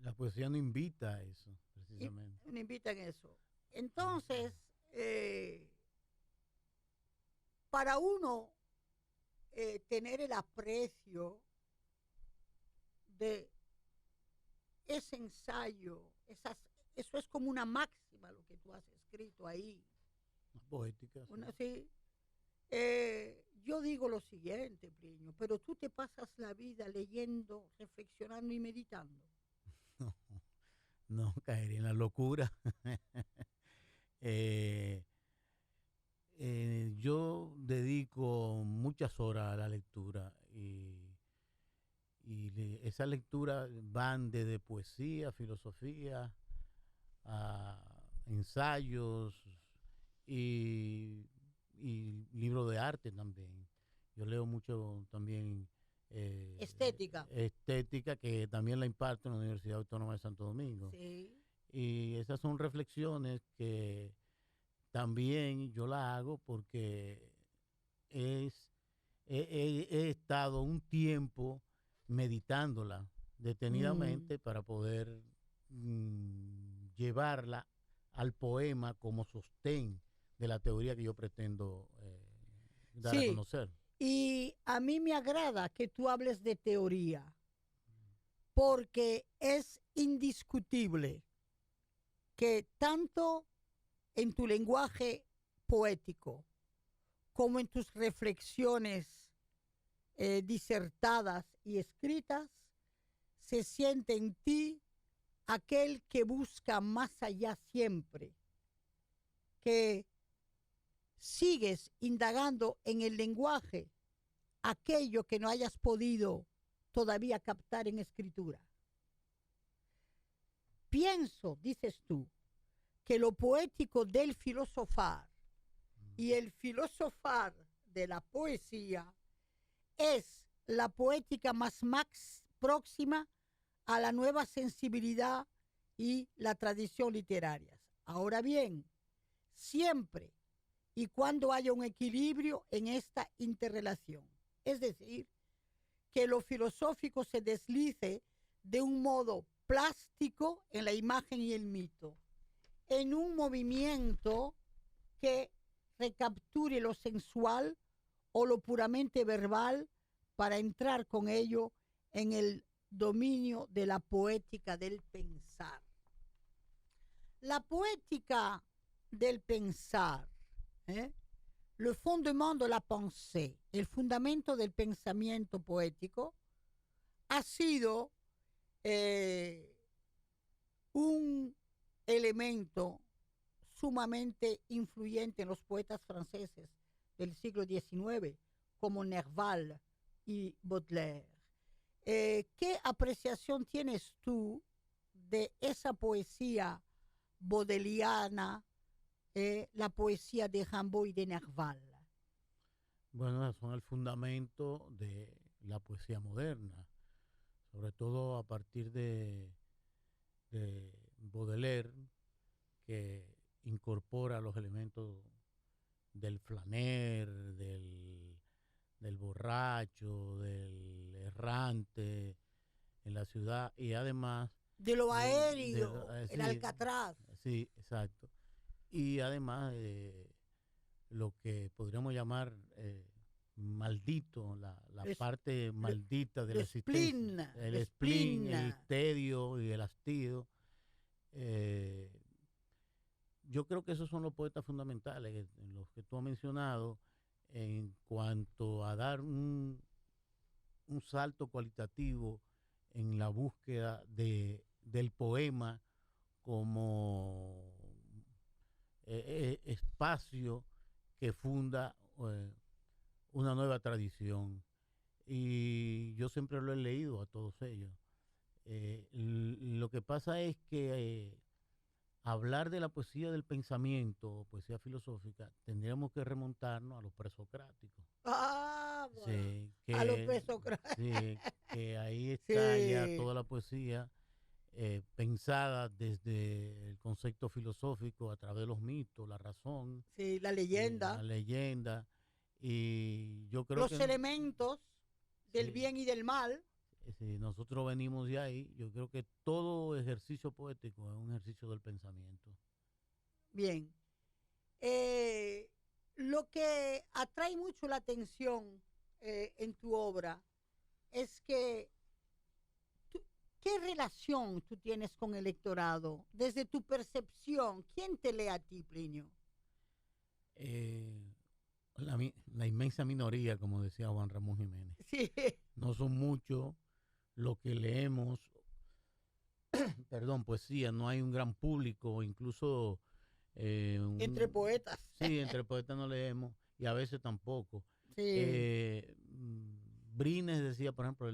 La poesía no invita a eso, precisamente. Me invitan a eso. Entonces, para uno tener el aprecio de ese ensayo, eso es como una máxima lo que tú has escrito ahí. Poética. Sí. Yo digo lo siguiente, Pliño, pero tú te pasas la vida leyendo, reflexionando y meditando. No caería en la locura. Yo dedico muchas horas a la lectura y esa lectura van desde poesía, filosofía, a ensayos y libros de arte también. Yo leo mucho también estética, que también la imparto en la Universidad Autónoma de Santo Domingo. Sí. Y esas son reflexiones que también yo la hago porque he estado un tiempo meditándola detenidamente para poder llevarla al poema como sostén de la teoría que yo pretendo dar a conocer. Y a mí me agrada que tú hables de teoría, porque es indiscutible que tanto en tu lenguaje poético como en tus reflexiones disertadas y escritas, se siente en ti aquel que busca más allá siempre, que sigues indagando en el lenguaje aquello que no hayas podido todavía captar en escritura. Pienso, dices tú, que lo poético del filosofar y el filosofar de la poesía es la poética más próxima a la nueva sensibilidad y la tradición literarias. Ahora bien, siempre y cuando haya un equilibrio en esta interrelación, es decir, que lo filosófico se deslice de un modo plástico en la imagen y el mito, en un movimiento que recapture lo sensual o lo puramente verbal para entrar con ello en el dominio de la poética del pensar. La poética del pensar, le fondement de la pensée, el fundamento del pensamiento poético, ha sido un elemento sumamente influyente en los poetas franceses del siglo XIX, como Nerval y Baudelaire. ¿Qué apreciación tienes tú de esa poesía baudelairiana, la poesía de Rimbaud y de Nerval? Bueno, son el fundamento de la poesía moderna, sobre todo a partir de Baudelaire, que incorpora los elementos del flaner, del borracho, del errante en la ciudad y además de lo aéreo, el Alcatraz. Sí, exacto. Y además lo que podríamos llamar maldito, la parte maldita de la existencia, el spleen, el tedio y el hastío. Yo creo que esos son los poetas fundamentales, los que tú has mencionado, en cuanto a dar un un salto cualitativo en la búsqueda del poema como espacio que funda una nueva tradición. Y yo siempre lo he leído a todos ellos. Lo que pasa es que hablar de la poesía del pensamiento, poesía filosófica, tendríamos que remontarnos a los presocráticos. Ah, bueno. Sí, A los presocráticos. sí, que ahí está ya Sí. toda la poesía pensada desde el concepto filosófico a través de los mitos, la razón, Sí, la la leyenda, leyenda. Y yo creo los que elementos del sí, bien y del mal. si nosotros venimos de ahí, yo creo que todo ejercicio poético es un ejercicio del pensamiento. Bien. Lo que atrae mucho la atención en tu obra es que ¿qué relación tú tienes con el electorado? Desde tu percepción, ¿quién te lee a ti, Plinio? La inmensa minoría, como decía Juan Ramón Jiménez. Sí, No son muchos los que leemos, perdón, poesía, no hay un gran público, incluso entre poetas. sí, entre poetas no leemos y a veces tampoco. Sí, Brines decía, por ejemplo,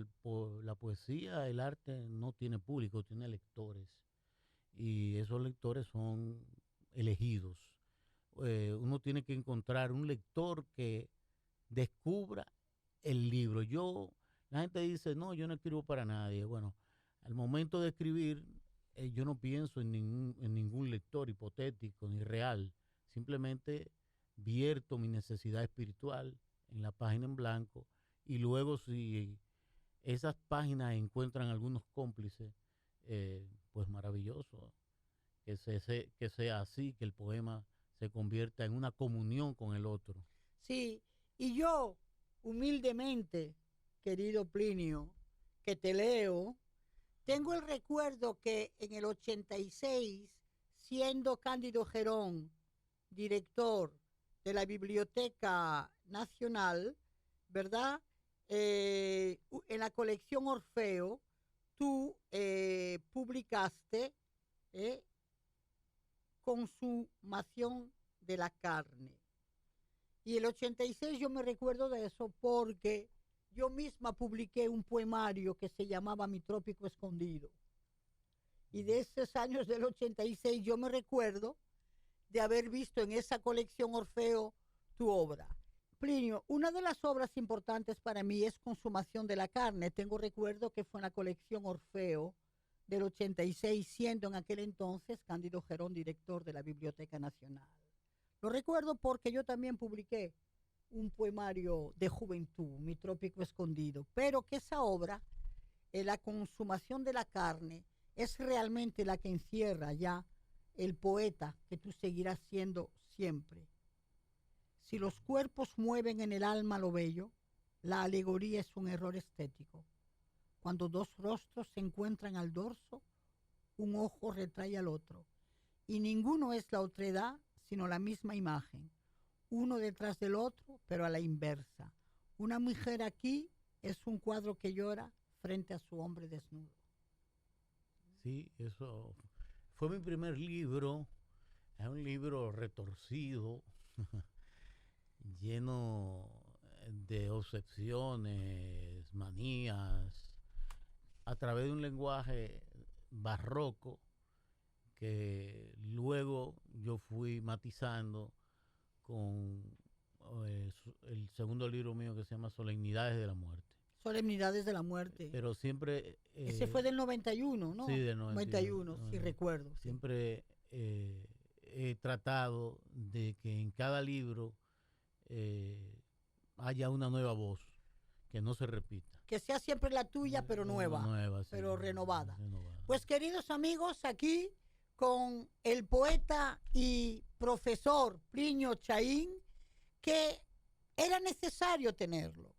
la poesía, el arte no tiene público, tiene lectores. Y esos lectores son elegidos. Uno tiene que encontrar un lector que descubra el libro. La gente dice, no, yo no escribo para nadie. Bueno, al momento de escribir, yo no pienso en ningún lector hipotético ni real. Simplemente vierto mi necesidad espiritual en la página en blanco y luego si esas páginas encuentran algunos cómplices, pues maravilloso. Que sea así, que el poema se convierta en una comunión con el otro. sí. Y yo, humildemente, querido Plinio, que te leo, tengo el recuerdo que en el 86, siendo Cándido Gerón director de la Biblioteca Nacional, ¿verdad? En la colección Orfeo, tú publicaste Consumación de la carne. Y el 86 yo me recuerdo de eso porque yo misma publiqué un poemario que se llamaba Mi Trópico Escondido. Y de esos años del 86 yo me recuerdo de haber visto en esa colección Orfeo tu obra. Plinio, una de las obras importantes para mí es Consumación de la carne. Tengo recuerdo que fue en la colección Orfeo del 86, siendo en aquel entonces Cándido Gerón director de la Biblioteca Nacional. Lo recuerdo porque yo también publiqué un poemario de juventud, Mi Trópico Escondido, pero que esa obra, La Consumación de la carne, es realmente la que encierra ya el poeta que tú seguirás siendo siempre. Si los cuerpos mueven en el alma lo bello, la alegoría es un error estético. Cuando dos rostros se encuentran al dorso, un ojo retrae al otro, y ninguno es la otredad, sino la misma imagen, uno detrás del otro, pero a la inversa. Una mujer aquí es un cuadro que llora frente a su hombre desnudo. Sí, eso fue mi primer libro. Es un libro retorcido, lleno de obsesiones, manías, a través de un lenguaje barroco que luego yo fui matizando con el segundo libro mío que se llama Solemnidades de la Muerte. Solemnidades de la Muerte. Pero siempre... Ese fue del 91, ¿no? Sí, del 91. Sí, recuerdo. Siempre he tratado de que en cada libro haya una nueva voz, que no se repita. Que sea siempre la tuya, pero nueva, Nueva, sí, pero renovada. renovada. Pues queridos amigos, aquí con el poeta y profesor Plinio Chaín, que era necesario tenerlo,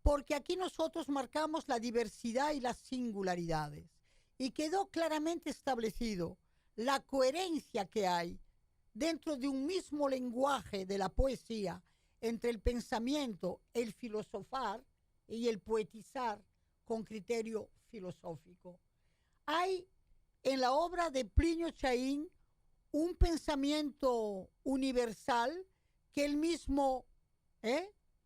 porque aquí nosotros marcamos la diversidad y las singularidades, y quedó claramente establecido la coherencia que hay dentro de un mismo lenguaje de la poesía entre el pensamiento, el filosofar y el poetizar con criterio filosófico. Hay en la obra de Plinio Chaín un pensamiento universal que él mismo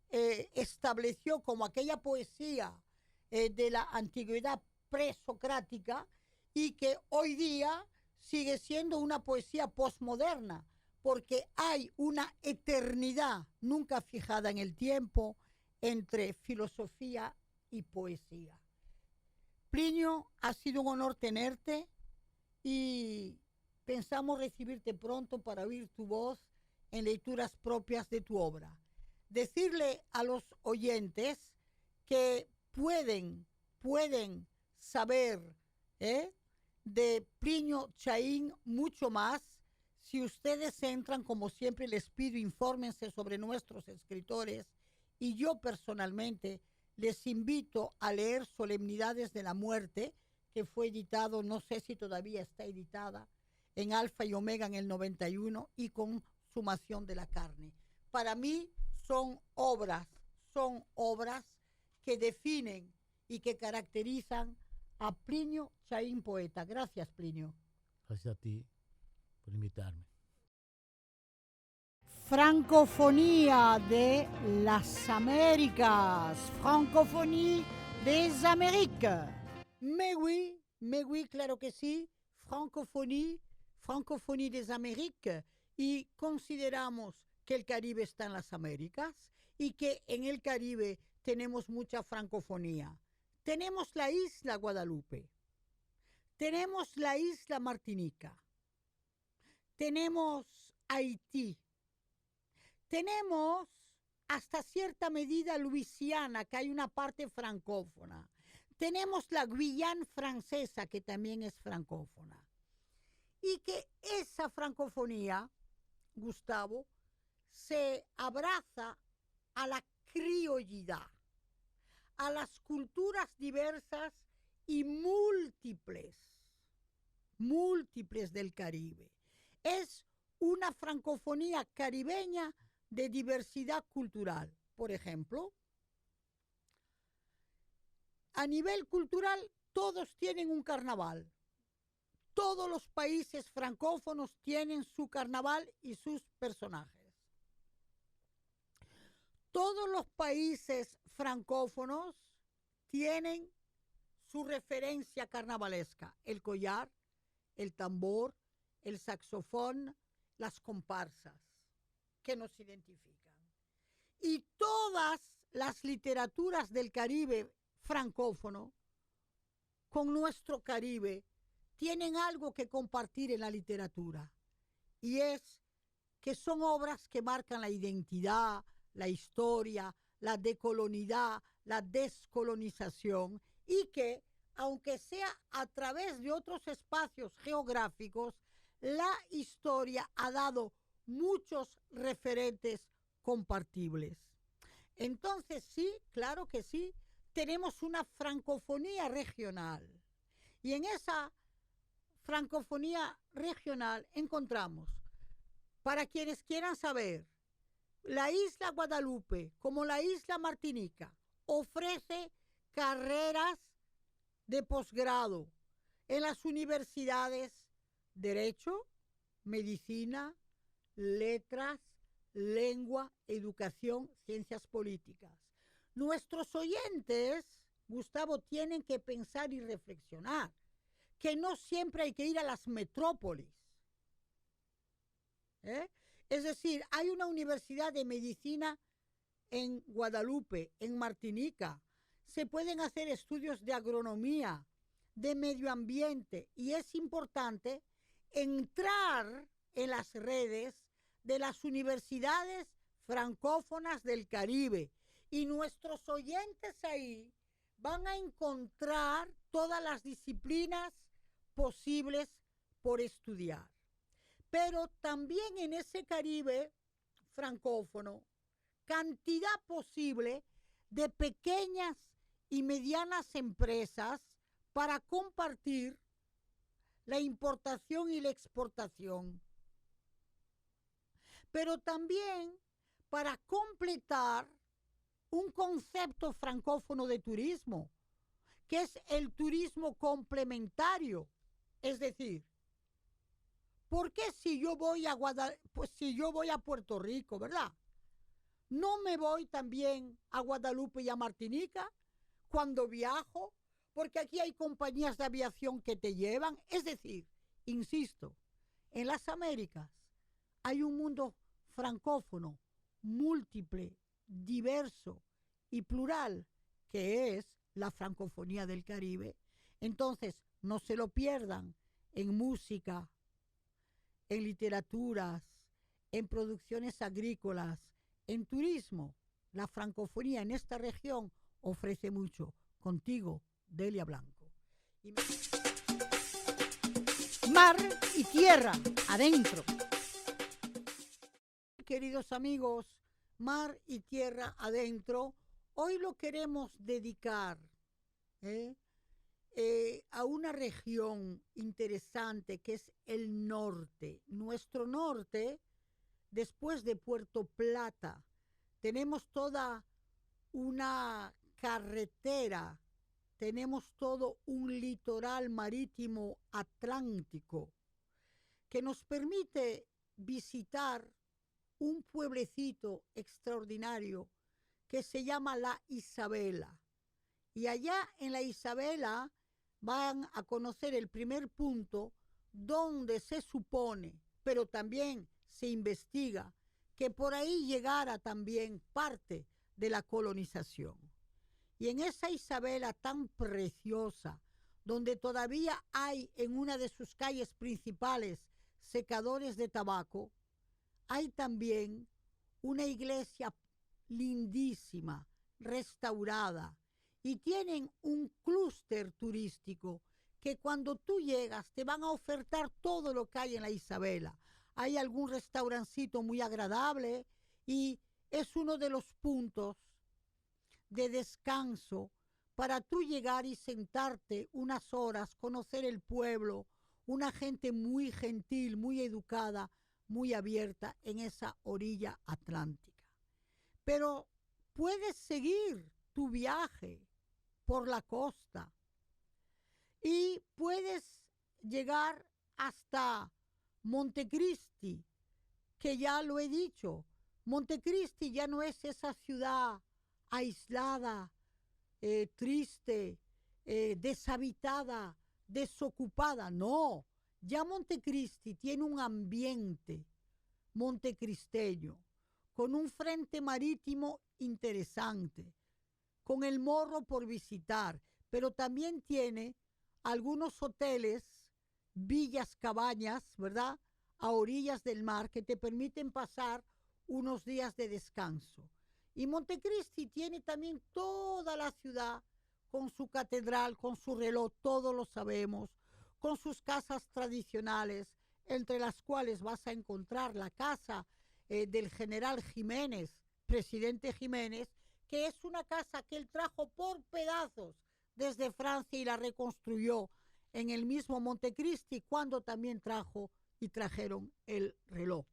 estableció como aquella poesía de la antigüedad presocrática y que hoy día sigue siendo una poesía posmoderna, porque hay una eternidad nunca fijada en el tiempo entre filosofía y poesía. Plinio, ha sido un honor tenerte y pensamos recibirte pronto para oír tu voz en lecturas propias de tu obra. Decirle a los oyentes que pueden saber de Plinio Chaín mucho más si ustedes entran, como siempre les pido, infórmense sobre nuestros escritores, y yo personalmente les invito a leer Solemnidades de la Muerte, que fue editado, no sé si todavía está editada, en Alfa y Omega en el 91 y Consumación de la Carne. Para mí son obras que definen y que caracterizan a Plinio Chaín poeta. Gracias, Plinio. Gracias a ti por invitarme. Francofonía de las Américas. Francophonie des Amériques. Mais oui, claro que sí. Francophonie des Amériques. Y consideramos que el Caribe está en las Américas y que en el Caribe tenemos mucha francofonía. Tenemos la isla Guadalupe, tenemos la isla Martinica, tenemos Haití, tenemos hasta cierta medida Luisiana, que hay una parte francófona. Tenemos la Guyana francesa, que también es francófona. Y que esa francofonía, Gustavo, se abraza a la criollidad, a las culturas diversas y múltiples del Caribe. Es una francofonía caribeña de diversidad cultural. Por ejemplo, a nivel cultural, todos tienen un carnaval. Todos los países francófonos tienen su carnaval y sus personajes. Todos los países francófonos tienen su referencia carnavalesca: el collar, el tambor, el saxofón, las comparsas que nos identifican. Y todas las literaturas del Caribe francófono con nuestro Caribe tienen algo que compartir en la literatura, y es que son obras que marcan la identidad, la historia, la decolonidad, la descolonización, y que, aunque sea a través de otros espacios geográficos, la historia ha dado muchos referentes compartibles. Entonces sí, claro que sí, tenemos una francofonía regional, y en esa francofonía regional encontramos, para quienes quieran saber, la isla Guadalupe, como la isla Martinica, ofrece carreras de posgrado en las universidades Derecho, Medicina, Letras, Lengua, Educación, Ciencias Políticas. Nuestros oyentes, Gustavo, tienen que pensar y reflexionar que no siempre hay que ir a las metrópolis. Es decir, hay una universidad de medicina en Guadalupe, en Martinica. Se pueden hacer estudios de agronomía, de medio ambiente, y es importante entrar en las redes de las universidades francófonas del Caribe, y nuestros oyentes ahí van a encontrar todas las disciplinas posibles por estudiar. Pero también en ese Caribe francófono, cantidad posible de pequeñas y medianas empresas para compartir la importación y la exportación, pero también para completar un concepto francófono de turismo, que es el turismo complementario. Es decir, ¿por qué si yo voy a pues si yo voy a Puerto Rico, ¿verdad? ¿No me voy también a Guadalupe y a Martinica cuando viajo? Porque aquí hay compañías de aviación que te llevan. Es decir, insisto, en las Américas hay un mundo francófono, múltiple, diverso y plural, que es la francofonía del Caribe. Entonces, no se lo pierdan en música, en literaturas, en producciones agrícolas, en turismo. La francofonía en esta región ofrece mucho. Contigo, Delia Blanco. Mar y tierra, adentro. Queridos amigos, mar y tierra adentro, hoy lo queremos dedicar a una región interesante que es el norte. Nuestro norte, después de Puerto Plata, tenemos toda una carretera, tenemos todo un litoral marítimo atlántico que nos permite visitar un pueblecito extraordinario que se llama La Isabela. Y allá en La Isabela van a conocer el primer punto donde se supone, pero también se investiga, que por ahí llegara también parte de la colonización. Y en esa Isabela tan preciosa, donde todavía hay en una de sus calles principales secadores de tabaco, hay también una iglesia lindísima, restaurada, y tienen un clúster turístico que cuando tú llegas te van a ofertar todo lo que hay en la Isabela. Hay algún restaurancito muy agradable y es uno de los puntos de descanso para tú llegar y sentarte unas horas, conocer el pueblo, una gente muy gentil, muy educada, muy abierta en esa orilla atlántica. Pero puedes seguir tu viaje por la costa y puedes llegar hasta Montecristi, que ya lo he dicho. Montecristi ya no es esa ciudad aislada, triste, deshabitada, desocupada. No, ya Montecristi tiene un ambiente montecristeño, con un frente marítimo interesante, con el Morro por visitar, pero también tiene algunos hoteles, villas, cabañas, ¿verdad?, a orillas del mar que te permiten pasar unos días de descanso. Y Montecristi tiene también toda la ciudad con su catedral, con su reloj, todos lo sabemos, con sus casas tradicionales, entre las cuales vas a encontrar la casa del general Jiménez, presidente Jiménez, que es una casa que él trajo por pedazos desde Francia y la reconstruyó en el mismo Montecristi, cuando también trajeron el reloj.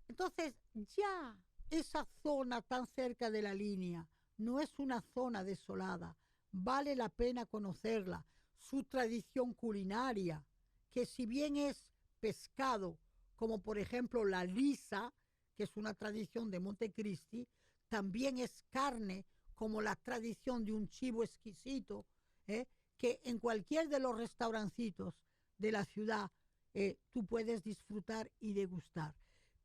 Entonces, ya esa zona tan cerca de la línea no es una zona desolada, vale la pena conocerla, su tradición culinaria, que si bien es pescado, como por ejemplo la lisa, que es una tradición de Montecristi, también es carne, como la tradición de un chivo exquisito, que en cualquier de los restaurancitos de la ciudad tú puedes disfrutar y degustar.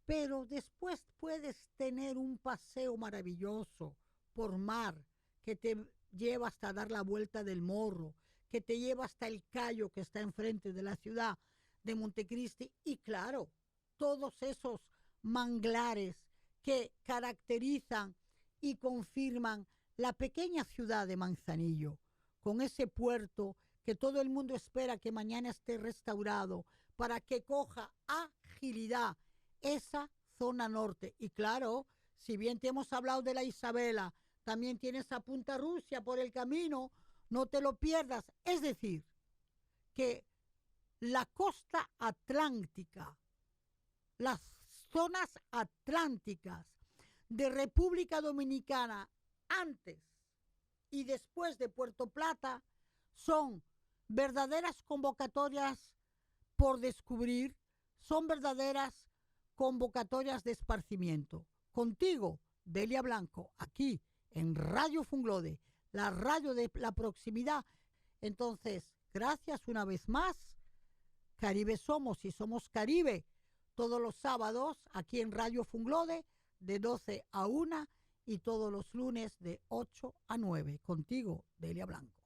Pero después puedes tener un paseo maravilloso por mar que te lleva hasta dar la vuelta del Morro, que te lleva hasta el Cayo que está enfrente de la ciudad de Montecristi, y claro, todos esos manglares que caracterizan y confirman la pequeña ciudad de Manzanillo, con ese puerto que todo el mundo espera que mañana esté restaurado para que coja agilidad esa zona norte. Y claro, si bien te hemos hablado de la Isabela, también tienes a Punta Rusia por el camino, no te lo pierdas. Es decir, que la costa atlántica, las zonas atlánticas de República Dominicana antes y después de Puerto Plata son verdaderas convocatorias por descubrir, son verdaderas convocatorias de esparcimiento. Contigo, Delia Blanco, aquí en Radio Funglode, la radio de la proximidad. Entonces, gracias una vez más. Caribe somos y somos Caribe todos los sábados aquí en Radio Funglode de 12 a 1 y todos los lunes de 8 a 9. Contigo, Delia Blanco.